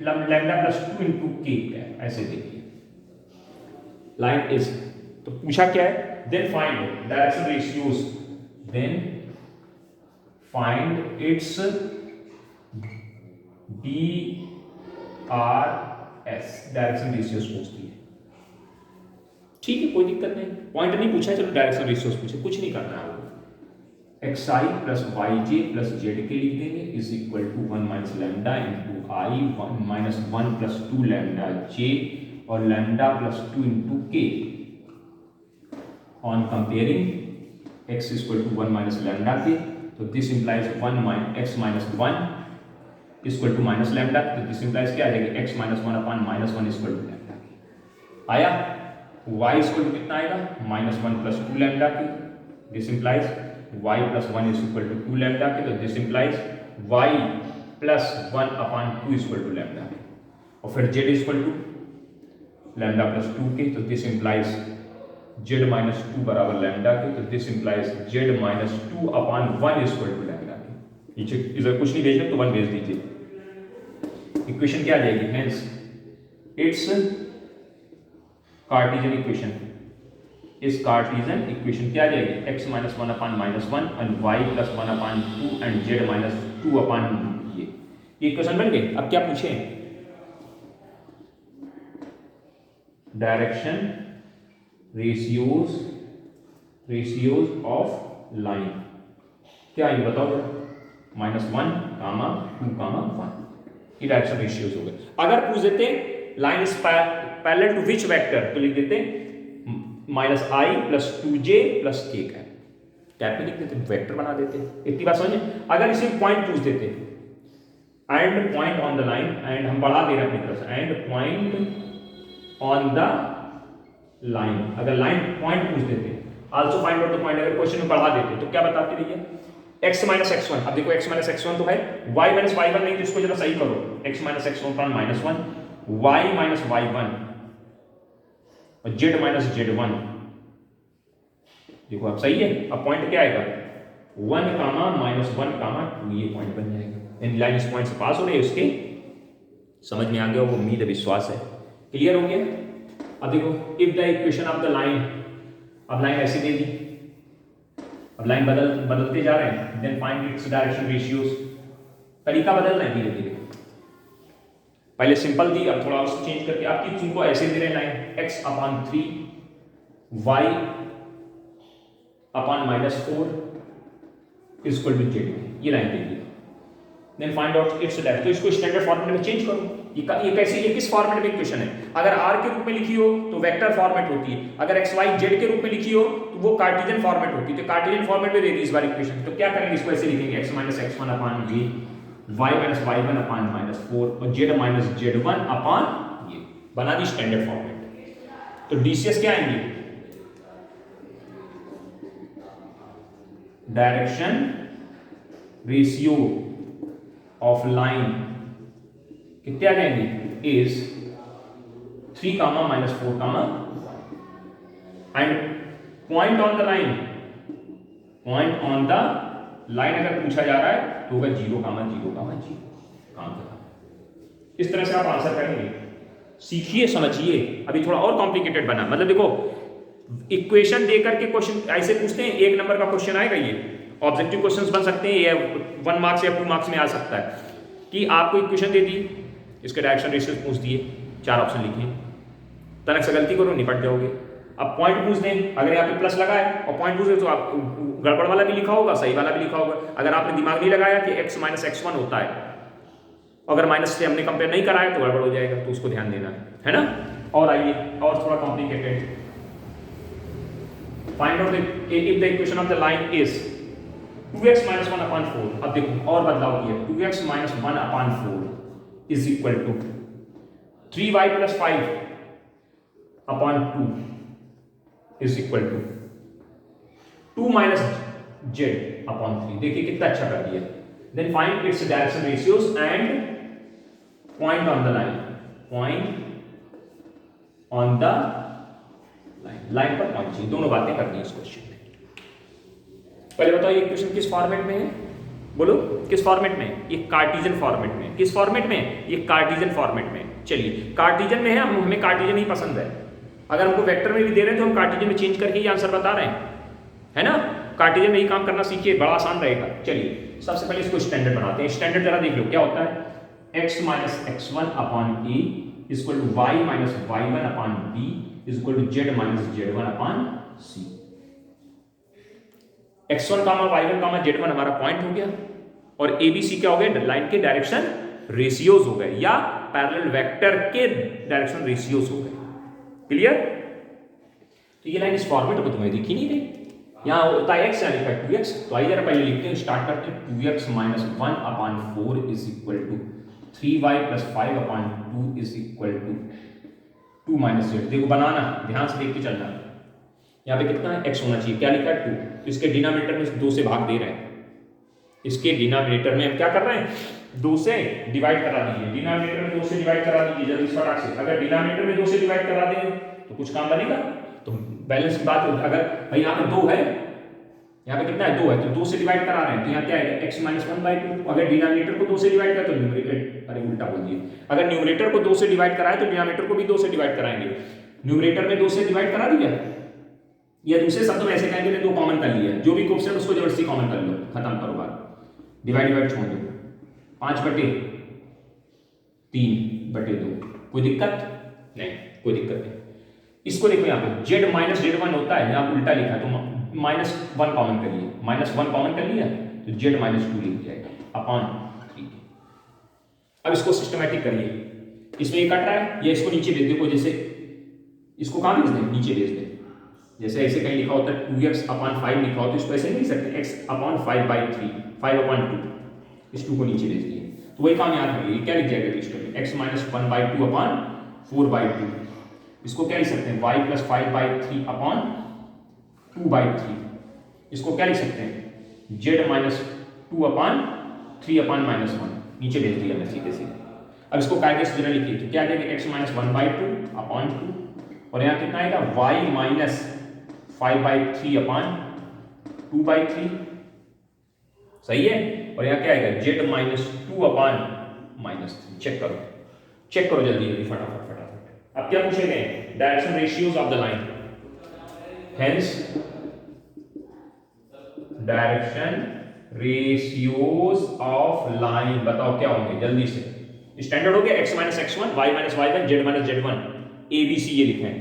lambda plus 2 into k, ऐसे देखिए लाइन इज। तो पूछा क्या है, then find direction ratios, then find its DRS, direction ratios पूछती है। ठीक है कोई दिक्कत नहीं, पॉइंट नहीं पूछा है, चलो डायरेक्शन रेशियोज पूछे, कुछ नहीं करना है। xi plus yj plus zk लिख देंगे is equal to 1 minus lambda into i, 1 minus 1 plus 2 lambda j और lambda plus 2 into k. On comparing x is equal to 1 minus lambda के, तो this implies 1 x minus 1 equal to minus lambda, तो this implies क्या आ जाएगा, x minus 1 upon minus 1 equal to lambda के। आया y equal to कितना आएगा, -1 प्लस 2 लैम्डा के, this implies y plus 1 is equal to 2 lambda के, तो this implies y plus 1 upon 2 equal to lambda, और फिर z equal to lambda plus 2 के, तो दिस इंप्लाइज z माइनस 2 बराबर लैम्डा के, तो this implies z minus 2 upon 1 equal to lambda के। नीचे इधर कुछ नहीं भेजना तो 1 भेज दीजिए। इक्वेशन क्या आ जाएगी, हेंस इट्स कार्टेशियन इक्वेशन, इस कार्टेशियन इक्वेशन क्या आ जाएगी, x minus 1 upon minus 1 and y plus 1 upon 2 and z minus 2 upon ये इक्वेशन बन गए। अब क्या पूछे, डायरेक्शन रेशियोज ऑफ लाइन क्या है बताओ जरा, -1, -2, 1, ये डायरेक्शन रेशियोज हो गए। अगर पूछ देते line is parallel to which vector तो लिख देते -i + 2j + k का कैप में लिख देते, वेक्टर बना देते। इतनी बात समझे। अगर इसे पॉइंट पूछ देते and point on the line, and हम बढ़ा दे रहे हैं अपनी तरफ से, and point on the line, अगर लाइन पॉइंट पूछ देते, also find out the point, अगर क्वेश्चन में बढ़ा देते तो क्या बताते रहिए, x - x1। अब देखो x - x1 तो है, y - y1 नहीं, तो इसको जरा सही करो, x - x1 = -1, y - y1 और z - z1। देखो अब सही है। अब पॉइंट क्या आएगा, 1, -1, 2, ये पॉइंट बन जाएगा। इन लाइन इस पॉइंट से पास हो रही है, उसके समझ में आ गया, वो उम्मीद है, विश्वास है। क्लियर हो गया। अब देखो, if the equation of the line, अब लाइन ऐसी दे दी, अब लाइन बदलते जा रहे हैं, then find its direction ratios. तरीका बदलना है धीरे धीरे, पहले सिंपल दी, अब थोड़ा उसको चेंज करके आपकी तुमको ऐसे दे रहे हैं लाइन, x/3 y/-4 = z, ये लाइन दे दी। Then find out its direction, तो इसको स्टैंडर्ड फॉर्मेट में चेंज करो। ये कैसे, ये किस फॉर्मेट में इक्वेशन है, अगर r के रूप में लिखी हो तो वेक्टर फॉर्मेट होती है, अगर x y z के रूप में लिखी हो तो वो कार्टेशियन फॉर्मेट होती है। तो कार्टेशियन फॉर्मेट में दे दी इस बार इक्वेशन, तो क्या करेंगे, इसको ऐसे लिखेंगे, x - x1/j, y - y1/-4 और z - z1/, ये बना दी स्टैंडर्ड फॉर्मेट। तो डीसीएस क्या आएंगे, डायरेक्शन रेशियो ऑफ लाइन कितने आ जाएंगे, is 3, -4, and point on the line, अगर पूछा जा रहा है तो होगा 0, 0, काम खत्म। इस तरह से आप आंसर करेंगे। सीखिए, समझिए। अभी थोड़ा और कॉम्प्लिकेटेड बना, मतलब देखो इक्वेशन देकर के क्वेश्चन ऐसे पूछते हैं, 1 नंबर का क्वेश्चन आएगा, ये ऑब्जेक्टिव क्वेश्चंस बन सकते हैं, ये 1 मार्क्स या 2 मार्क्स में आ सकता है कि आपको इक्वेशन दे दी, इसके डायरेक्शन रेशियोज पूछ दिए, 4 ऑप्शन लिखिए, तनक से गलती करो, निपट जाओगे। अब पॉइंट पूछ दें, अगर यहाँ पे प्लस लगा है और पॉइंट पूछ दें तो आप गड़बड़ वाला भी लिखा होगा, सही वाला भी लिखा होगा। अगर आपने दिमाग नहीं लगाया कि x - x1 होता है, अगर माइनस से हमने कंपेयर नहीं कराया तो गड़बड़ हो जाएगा, तो उसको ध्यान देना है ना। और आइए और थोड़ा complicated, find out if the equation of the line is 2x - 1/4। अब देखो और बदलाव किया, 2x - 1/4 is equal to 3y + 5/2 is equal to 2 - z/3। देखिए कितना अच्छा कर दिया। Then find its direction ratios and point on the line, line पर पॉइंट चाहिए। दोनों बातें करनी है इस क्वेश्चन में। पहले बताओ ये क्वेश्चन किस फॉर्मेट में है, बोलो किस फॉर्मेट में, ये कार्टेशियन फॉर्मेट में। किस फॉर्मेट में, ये कार्टेशियन फॉर्मेट में। चलिए कार्टेशियन में है, हमें कार्टेशियन ही पसंद है। अगर हमको वेक्टर में भी दे रहे हैं तो हम कार्टेशियन में चेंज करके ही आंसर बता रहे हैं, है ना। कार्टेशियन में ही काम करना सीखिए, बड़ा आसान रहेगा। चलिए सबसे पहले इसको स्टैंडर्ड बनाते हैं। स्टैंडर्ड जरा देख लो क्या होता है, x - x1/a = y - y1/b = z - z1/c। x1, y1, z1 हमारा पॉइंट हो गया, और ए बी सी क्या हो गया, लाइन के डायरेक्शन रेशियोज हो गए, या पैरेलल वेक्टर के डायरेक्शन रेशियोज हो गए। क्लियर। तो ये लाइन इस फॉर्मेट में तुम्हें दिख ही नहीं रही, यहाँ होता है x, यहाँ लिखा है 2x। तो आइए जरा पहले लिखते हैं, स्टार्ट करते हैं। 2x - 1/4 is equal to 3y + 5/2 is equal to 2 - z। देखो बनाना, ध्यान से देख के चलना। यहाँ पे कितना है, x होना चाहिए, क्या लिखा है 2, तो इसके डिनोमिनेटर में 2 से भाग दे रहे हैं। इसके डिनोमिनेटर में हम क्या कर रहे हैं, 2 से डिवाइड करा दीजिए। डिनोमिनेटर में 2 से डिवाइड करा दीजिए जल्दी फटाक से। अगर डिनोमिनेटर में 2 से डिवाइड करा दें तो कुछ काम बनेगा, तो बैलेंस की बात होगी। अगर यहाँ पे 2 है, यहाँ पे कितना है 2 है, तो 2 से डिवाइड करा रहे हैं, तो यहाँ क्या है x - 1/2। अगर डिनोमिनेटर को 2 से डिवाइड करें तो न्यूमरेटर, अरे उल्टा बोल दिए, अगर न्यूमरेटर को 2 से डिवाइड कराए तो डिनोमिनेटर को भी 2 से डिवाइड कराएंगे। न्यूमरेटर में 2 से डिवाइड करा दिया, या दूसरे शब्दों में ऐसे कहेंगे 2 कॉमन कर लिया, जो भी कोएफिशिएंट उसको जबरदस्ती कॉमन कर लो, खत्म करो बात, डिवाइड छोड़ दो। 5/3/2, कोई दिक्कत नहीं, कोई दिक्कत नहीं। इसको देखो यहाँ पे जेड माइनस जेड वन होता है, यहाँ उल्टा लिखा है तो माइनस वन कॉमन करिए, माइनस वन कॉमन कर लिया तो जेड माइनस टू लिख जाएगा अपॉन 3। अब इसको सिस्टमेटिक करिए, इसमें ये कट रहा है, ये इसको नीचे भेज देखो, जैसे इसको कहाँ भेज दें, नीचे भेज दें। जैसे ऐसे कहीं लिखा होता है 2x अपॉन 5 लिखा होता है, इसको ऐसे नहीं लिख सकते x अपॉन 5/3, 5 अपॉन 2, इस 2 को नीचे भेज दिए तो वही काम याद करिए। क्या लिख जाएगा रजिस्टर में, x माइनस 1/2 अपॉन 4/2, इसको क्या लिख सकते हैं y प्लस 5/3 अपॉन 2/3, इसको क्या लिख सकते हैं z माइनस 2 अपॉन 3 अपॉन -1, नीचे भेज दिया मैं सीधे सीधे। अब इसको कायदे से जरा लिखिए तो क्या आ जाएगा x माइनस 1/2 अपॉन 2 और यहाँ कितना आएगा y माइनस 5/3 अपॉन 2/3, सही है। और यहाँ क्या आएगा z माइनस 2 अपॉन -3। चेक करो जल्दी जल्दी फटाफट। अब क्या पूछे गए, direction ratios of the line, hence direction ratios of line बताओ क्या होंगे जल्दी से। स्टैंडर्ड हो गया x minus x1, y minus y1, z minus z1, ABC ये लिखे हैं।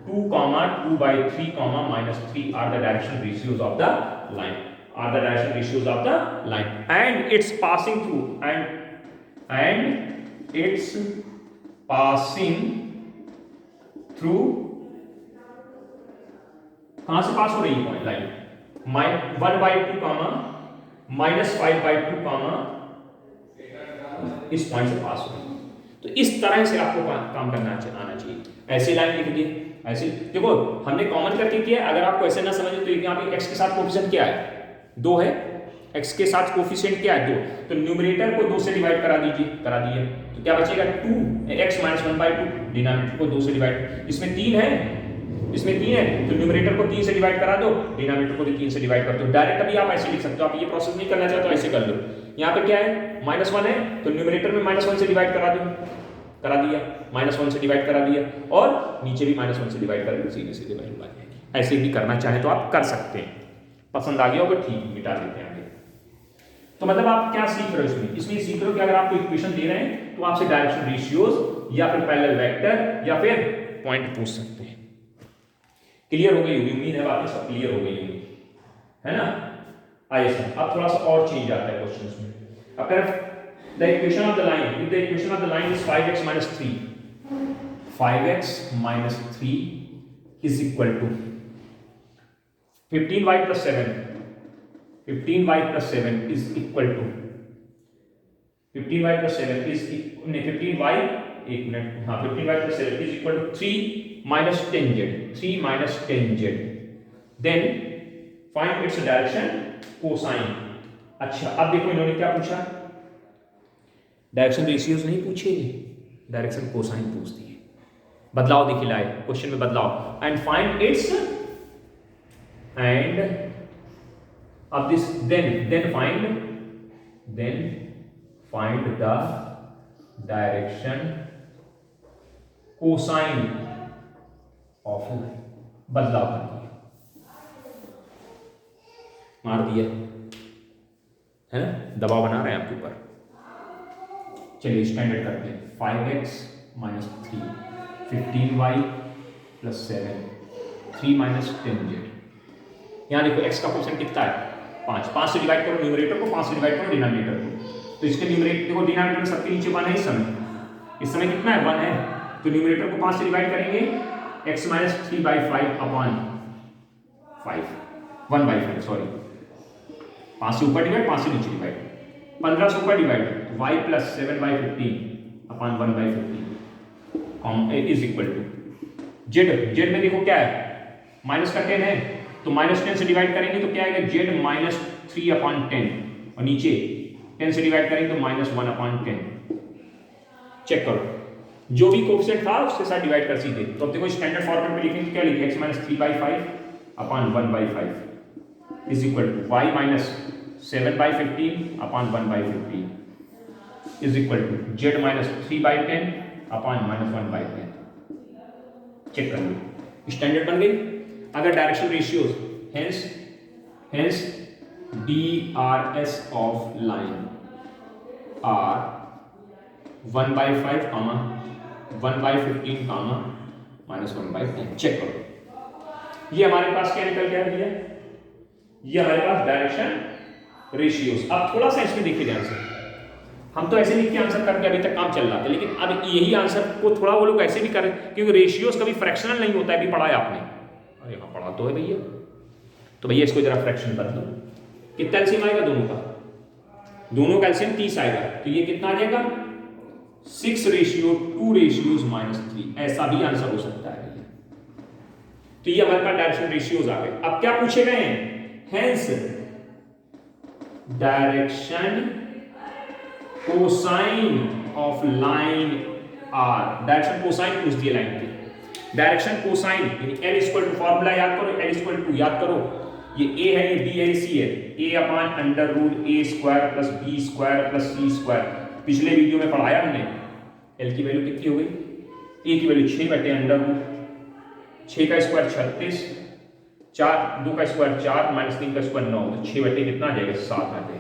2, 2/3, -3 are the direction ratios of the line, and it's passing through कहां से पास हो रही है लाइन, 1/2 -5/2 इस पॉइंट से पास हो रही है। तो इस तरह से आपको काम करना आना चाहिए। ऐसी लाइन लिख दी, ऐसे देखो हमने कॉमन करके किया। अगर आपको ऐसे ना समझे तो यहाँ पे x के साथ कोफिशिएंट क्या है, 2 है, x के साथ कोफिशिएंट क्या है 2, तो न्यूमरेटर को 2 से डिवाइड करा दिए तो क्या बचेगा 2x माइनस 1/2, डिनोमिनेटर को 2 से डिवाइड, इसमें 3 है तो न्यूमरेटर को 3 से डिवाइड करा दो, डिनोमिनेटर को 3 से डिवाइड कर दो। डायरेक्ट अभी आप ऐसे लिख सकते हो, आप ये प्रोसेस नहीं करना चाहते तो ऐसे कर लो। यहाँ पे क्या है -1 है तो न्यूमरेटर में -1 से डिवाइड करा दिया, -1 से डिवाइड करा दिया और नीचे भी -1 से डिवाइड कर सीधे सीधे वैल्यू आ जाएगी। ऐसे भी करना चाहे तो आप कर सकते हैं। पसंद आ गया होगा ठीक, मिटा देते हैं आगे। तो मतलब आप क्या सीख रहे हो इसमें सीख रहे हो कि अगर आपको इक्वेशन दे रहे हैं तो आपसे डायरेक्शन रेशियोज या फिर पैरेलल वेक्टर या फिर पॉइंट पूछ सकते हैं। क्लियर हो गई होगी, उम्मीद है बातें सब क्लियर हो गई होगी, है ना। आइए सर अब थोड़ा सा और चेंज आता है क्वेश्चंस में। अगर the equation of the line, if the equation of the line is 5x minus 3, 5x minus 3 is equal to 15y plus 7, 15y plus 7 is equal to 15y plus 7 is 15y, एक minute, हाँ 15y plus 7 is equal to 3 minus 10z, 3 minus 10z, then find its direction cosine। अच्छा अब देखो इन्होंने क्या पूछा, direction ratios नहीं पूछे, डायरेक्शन कोसाइन पूछ दिए। बदलाव देखिए लाए क्वेश्चन में बदलाव, एंड फाइंड इट्स एंड अब this then find the direction cosine of line. बदलाव कर दिया, मार दिया, है ना, दबाव बना रहे हैं आपके ऊपर। चलिए स्टैंडर्ड करते हैं, 5x minus 3, 15y plus 7, 3 minus 10z। यहाँ देखो x का कोफिशिएंट कितना है 5 से डिवाइड करो न्यूमरेटर को, 5 से डिवाइड करो डिनोमिनेटर को। तो इसके न्यूमरेटर देखो, डिनोमिनेटर सबके नीचे 1 है इस समय कितना है 1 है, तो न्यूमरेटर को 5 से डिवाइड करेंगे x minus 3/5 अपॉन 5, 1/5 सॉरी, 5 से ऊपर डिवाइड 5 से नीचे डिवाइड, 15 से ऊपर divide y plus 7/15 upon 1/15 is equal to z में देखो क्या है माइनस का 10 है तो -10 से डिवाइड करेंगे तो क्या आएगा z माइनस 3 अपॉन 10 और नीचे 10 से डिवाइड करेंगे तो -1 अपॉन 10। चेक करो जो भी कोफिशिएंट था उसके साथ डिवाइड कर सीधे। तो अब देखो स्टैंडर्ड फॉर्मेट में लिखेंगे क्या लिखेंगे x minus 3/5 upon 1/5 is equal to y minus 7/15 upon 1/15 is equal to z minus 3/10 upon minus 1/10। Check कर लो स्टैंडर्ड बन गई। अगर direction ratios hence DRS of line are 1/5, 1/15, -1/10। चेक करो, ये हमारे पास क्या निकल गया भैया, ये हमारे पास डायरेक्शन रेशियोज। अब थोड़ा सा इसमें देखिए ध्यान से, हम तो ऐसे लिख के आंसर करके अभी तक काम चल रहा था, लेकिन अब यही आंसर को थोड़ा वो लोग ऐसे भी करें, क्योंकि रेशियोज कभी फ्रैक्शनल नहीं होता है, अभी पढ़ा है आपने, अरे हाँ पढ़ा तो है भैया। तो भैया इसको जरा फ्रैक्शन कर दो, कितना एलसीएम आएगा दोनों का, दोनों का एलसीएम 30 आएगा, तो ये कितना आ जाएगा 6:2:3, ऐसा भी आंसर हो सकता है। तो ये हमारे पास डायरेक्शन रेशियोज आ गए। अब क्या पूछे गए हैं, hence direction cosine of line are, direction cosine पूछ दिया लाइन की, डायरेक्शन कोसाइन यानी L इक्वल टू, फॉर्मूला याद करो, L इक्वल टू याद करो, ये A है, ये B है, ये C है, A/√A² plus B² plus C²। पिछले वीडियो में पढ़ाया हमने, L की वैल्यू कितनी हो गई, A की वैल्यू 6/√, 6 का स्क्वायर 36, 4 2 का स्क्वायर 4 माइनस 3 का स्क्वायर 9, तो 6 बटे कितना आ जाएगा 7 आ जाएगा।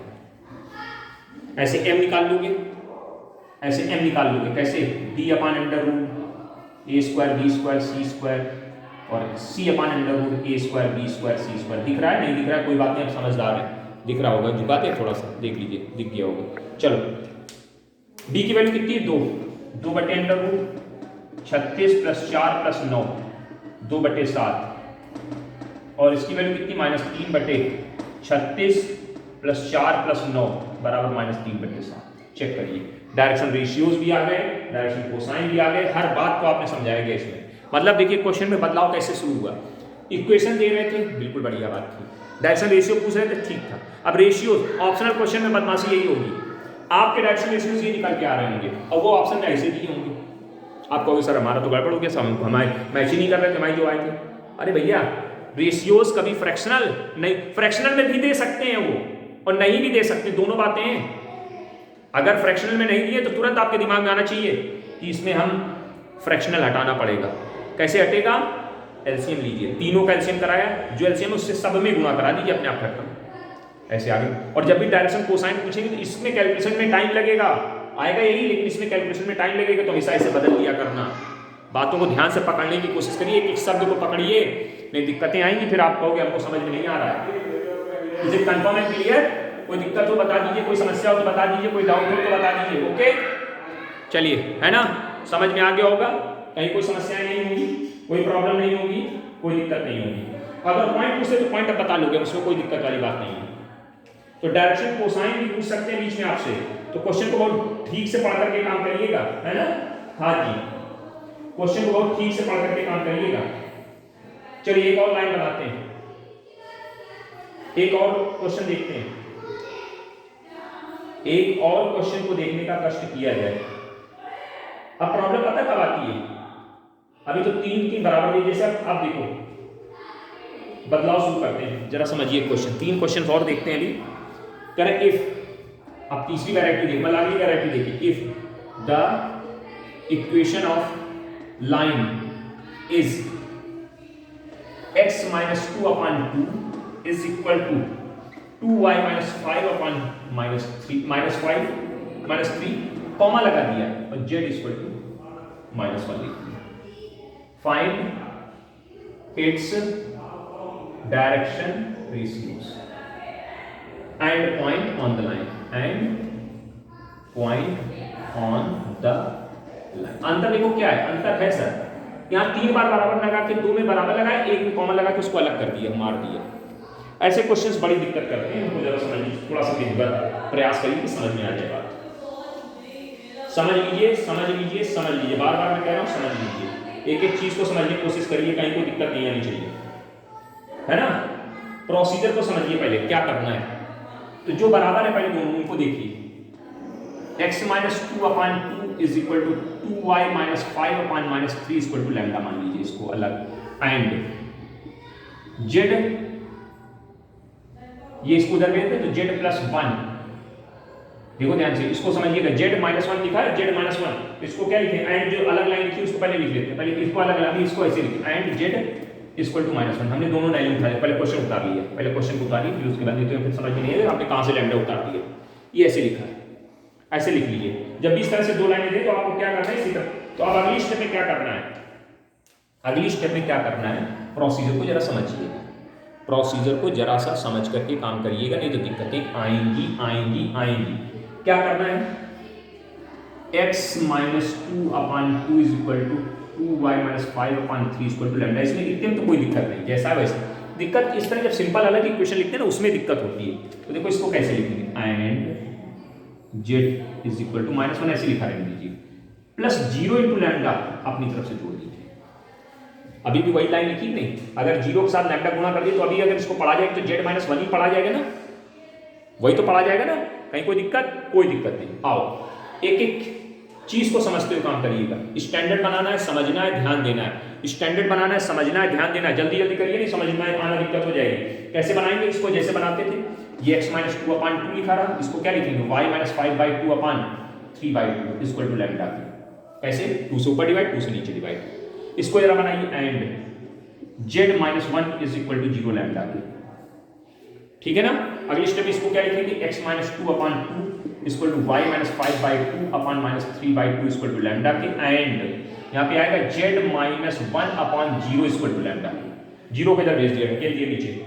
ऐसे m निकाल लोगे, ऐसे m निकाल लोगे कैसे, D/√, A² B² C² और C/√, A² B² C²। दिख रहा है, नहीं दिख रहा है कोई बात नहीं, आप समझदार है, दिख रहा होगा, झुकाते हैं थोड़ा सा, देख लीजिए दिख गया होगा। चलो b की वैल्यू कितनी है 2, 2/√, 36 प्लस 4 प्लस 9, 2/7, और इसकी वैल्यू कितनी -3/36 प्लस 4 प्लस 9 बराबर -3/7। चेक करिए, डायरेक्शन रेशियोज भी आ गए, डायरेक्शन कोसाइन भी आ गए, हर बात को आपने समझाया गया इसमें। मतलब देखिए क्वेश्चन में बदलाव कैसे शुरू हुआ, इक्वेशन दे रहे थे बिल्कुल बढ़िया बात थी, डायरेक्शन रेशियो पूछ रहे थे ठीक था, अब रेशियोज ऑप्शनल क्वेश्चन में बदमाशी यही होगी, आपके डायरेक्शन रेशियोज ये निकल के आ रहे होंगे और वो ऑप्शन में ऐसे दिए होंगे, आप कहोगे सर हमारा तो गड़बड़ हो गया, हमारे मैच ही नहीं कर रहे थे हमारे जो आए थे। अरे भैया रेशियोज कभी फ्रैक्शनल नहीं, फ्रैक्शनल में भी दे सकते हैं वो और नहीं भी दे सकते, दोनों बातें हैं। अगर फ्रैक्शनल में नहीं दिए तो तुरंत आपके दिमाग में आना चाहिए कि इसमें हम फ्रैक्शनल हटाना पड़ेगा। कैसे हटेगा, एलसीएम लीजिए, तीनों का एलसीएम कराया, जो एलसीएम उससे सब में गुणा करा दीजिए, अपने आप खत्म। ऐसे आगे, और जब भी डायरेक्शन कोसाइन पूछेंगे तो इसमें कैलकुलेशन में टाइम लगेगा, आएगा यही, लेकिन इसमें कैलकुलेशन में टाइम लगेगा, तो हमेशा इसे बदल दिया करना। बातों को ध्यान से पकड़ने की कोशिश करिए, एक शब्द को पकड़िए, नहीं दिक्कतें आएंगी, फिर आप कहोगे हमको समझ में नहीं आ रहा है। मुझे कंफर्म है, क्लियर, कोई दिक्कत हो बता दीजिए, कोई समस्या हो तो बता दीजिए, कोई डाउट हो तो बता दीजिए। ओके चलिए, है ना, समझ में आ गया होगा, कहीं कोई समस्या नहीं होगी, कोई प्रॉब्लम नहीं होगी, कोई दिक्कत नहीं होगी। अगर पॉइंट पूछे तो पॉइंट अब बता लोगे, उसमें कोई दिक्कत वाली बात नहीं है। तो डायरेक्शन कोसाइन भी पूछ सकते हैं बीच में आपसे, तो क्वेश्चन को बहुत ठीक से पढ़ करके काम करिएगा, है ना, हाँ जी, क्वेश्चन को बहुत ठीक से पढ़ करके काम करिएगा। चलिए एक और लाइन बनाते हैं, एक और क्वेश्चन देखते हैं, एक और क्वेश्चन को देखने का कष्ट किया जाए। अब प्रॉब्लम पता कब आती है, अभी तो 3 बराबर है, जैसे अब देखो बदलाव शुरू करते हैं, जरा समझिए क्वेश्चन, 3 क्वेश्चन और देखते हैं अभी। करें इफ, अब तीसरी वैरायटी देखिए, मतलब अगली वैरायटी देखिए, if the equation of line is x minus 2/2 is equal to 2y minus 5/3 minus 3, comma लगा दिया और z इक्वल टू -1 लिख दिया। Find its direction ratios and point on the line, and point on the line. अंतर देखो क्या है, अंतर है सर, यहाँ 3 बार बराबर लगा के 2 में बराबर लगाया, 1 में कॉमन लगा के उसको अलग कर दिया, मार दिया। ऐसे क्वेश्चंस बड़ी दिक्कत करते हैं, उनको जरा समझिए, थोड़ा सा प्रयास करिए कि समझ में आ जाए बात। समझ लीजिए समझ लीजिए समझ लीजिए, बार बार मैं कह रहा हूँ समझ लीजिए, एक एक चीज को समझने की कोशिश करिए, कहीं कोई दिक्कत नहीं आनी चाहिए, है ना। प्रोसीजर को समझिए पहले क्या करना है, तो जो बराबर है पहले दोनों उनको देखिए, x minus 2/2 is equal to 2y minus 5/3 is equal to lambda मान लीजिए इसको अलग, एंड z, ये इसको उधर भेजते हैं तो z प्लस 1, देखो ध्यान से इसको समझिएगा, z -1 लिखा है, z -1, इसको क्या लिखे, एंड जो अलग लाइन लिखी उसको पहले लिख लेते हैं, पहले इसको अलग लाइन, इसको ऐसे लिखे, एंड z इक्वल टू -1, हमने दोनों लाइन उठा लिया, पहले क्वेश्चन उतार लिया, पहले क्वेश्चन को उतारिए, फिर उसके बाद नहीं तो फिर समझ में नहीं आएगा आपने कहां से लैम्डा उतार दिया, ये ऐसे लिखा है, ऐसे लिख लीजिए। जब भी इस तरह से 2 लाइनें दे तो आपको क्या करना है इसी तरह, तो अब अगली स्टेप में क्या करना है, अगली स्टेप में क्या करना है, प्रोसीजर को जरा समझिएगा, प्रोसीजर को जरा सा समझ करके काम करिएगा, नहीं तो दिक्कतें आएंगी आएंगी आएंगी। क्या करना है, x minus 2/2 is equal to 2y minus 5/3 equal to lambda. इसमें लिखते हैं तो कोई दिक्कत नहीं, जैसा है वैसा। दिक्कत इस तरह जब सिंपल अलग इक्वेशन लिखते हैं ना, उसमें दिक्कत होती है। तो देखो इसको कैसे लिखेंगे, and z is equal to -1 ऐसे लिखा रहने दीजिए, प्लस 0 इंटू लैम्डा अपनी तरफ से जोड़ दीजिए। अभी भी वही लाइन लिखी नहीं, अगर 0 के साथ लैम्डा गुणा कर दिए तो अभी अगर इसको पढ़ा जाए तो z-1 ही पढ़ा जाएगा ना, वही तो पढ़ा जाएगा ना, कहीं कोई दिक्कत? कोई दिक्कत नहीं। आओ एक एक चीज को समझते हुए काम करिएगा। स्टैंडर्ड बनाना है, समझना है, ध्यान देना है। स्टैंडर्ड बनाना है, समझना है, ध्यान देना है। जल्दी जल्दी करिए, नहीं समझ में आना दिक्कत हो जाएगी। कैसे बनाएंगे इसको, जैसे बनाते थे, ये x माइनस 2/2 लिखा रहा, इसको क्या लिखेंगे, y minus 5/2/3/2 equal to lambda. कैसे, 2 से ऊपर डिवाइड, 2 से नीचे डिवाइड। इसको जरा बनाइए, and z-1 is equal to 0 lambda के। ठीक है ना। अगली स्टेप इसको क्या लिखेंगे, x minus 2/2 equal to y minus 5/2/3/2 equal to lambda के, एंड यहाँ पे आएगा z-1/0 इक्वल टू लैम्डा। 0 को इधर भेज दिया, ये दिए नीचे,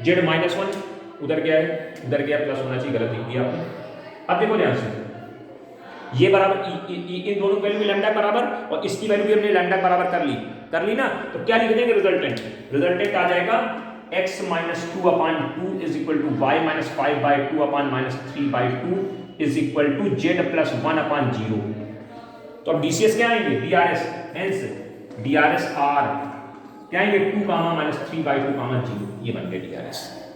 z-1 उधर गया है, उधर गया, प्लस होना चाहिए, गलत लिख दिया आपने। अब देखो ध्यान से, ये बराबर इन दोनों वैल्यू में लैम्डा बराबर, और इसकी वैल्यू भी हमने लैम्डा बराबर कर ली ना, तो क्या लिख देंगे रिजल्टेंट। रिजल्टेंट आ जाएगा x minus 2/2 is equal to y minus 5/2/3/2 is equal to z plus 1/0। तो अब डीसीएस क्या आएंगे, डीआरएस, हेंस डीआरएस आर क्या आएंगे, 2 - -3/2, 0, ये बन गए डीआरएस।